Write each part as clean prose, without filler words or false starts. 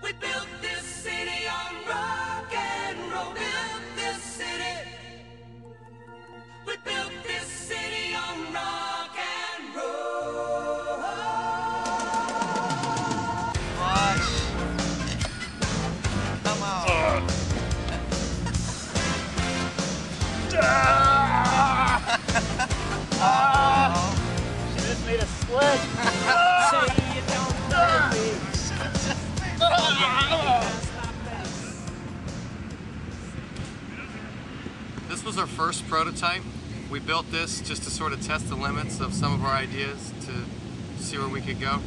We built this city on rock and roll. Built this city. We built this city on rock and roll. Watch. Come on. She just made a sled. Say you don't know me. This was our first prototype. We built this just to sort of test the limits of some of our ideas to see where we could go.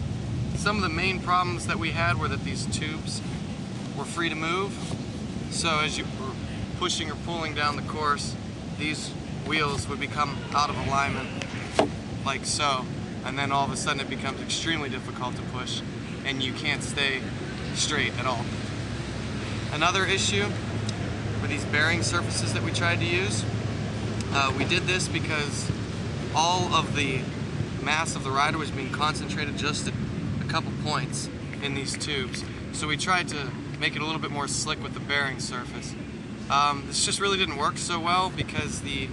Some of the main problems that we had were that these tubes were free to move. So as you were pushing or pulling down the course, these wheels would become out of alignment like so. And then all of a sudden it becomes extremely difficult to push and you can't stay straight at all. Another issue were these bearing surfaces that we tried to use. We did this because all of the mass of the rider was being concentrated just at a couple points in these tubes. So we tried to make it a little bit more slick with the bearing surface. This just really didn't work so well because the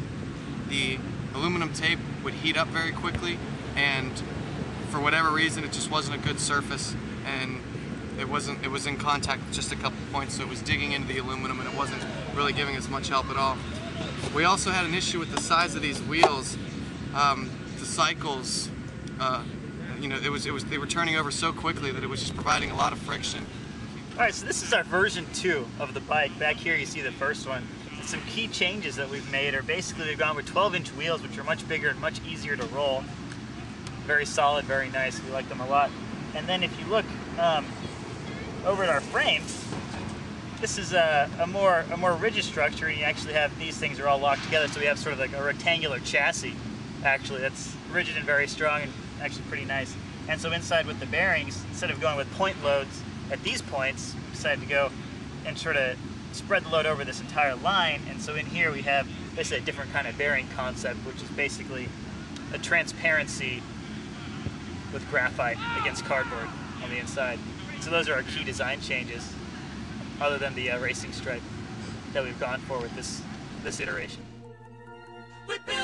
aluminum tape would heat up very quickly, and for whatever reason it just wasn't a good surface, and it was in contact with just a couple points, so it was digging into the aluminum and it wasn't really giving us much help at all. We also had an issue with the size of these wheels. The cycles, you know, they were turning over so quickly that it was just providing a lot of friction. Alright, so this is our version 2 of the bike. Back here you see the first one. And some key changes that we've made are basically we've gone with 12-inch wheels, which are much bigger and much easier to roll. Very solid, very nice. We like them a lot. And then if you look over at our frames, this is a more rigid structure, and you actually have these things are all locked together, so we have sort of like a rectangular chassis. Actually, that's rigid and very strong and actually pretty nice. And so inside with the bearings, instead of going with point loads at these points, we decided to go and sort of spread the load over this entire line. And so in here we have basically a different kind of bearing concept, which is basically a transparency with graphite against cardboard on the inside. So those are our key design changes, other than the racing stripe that we've gone for with this iteration. We built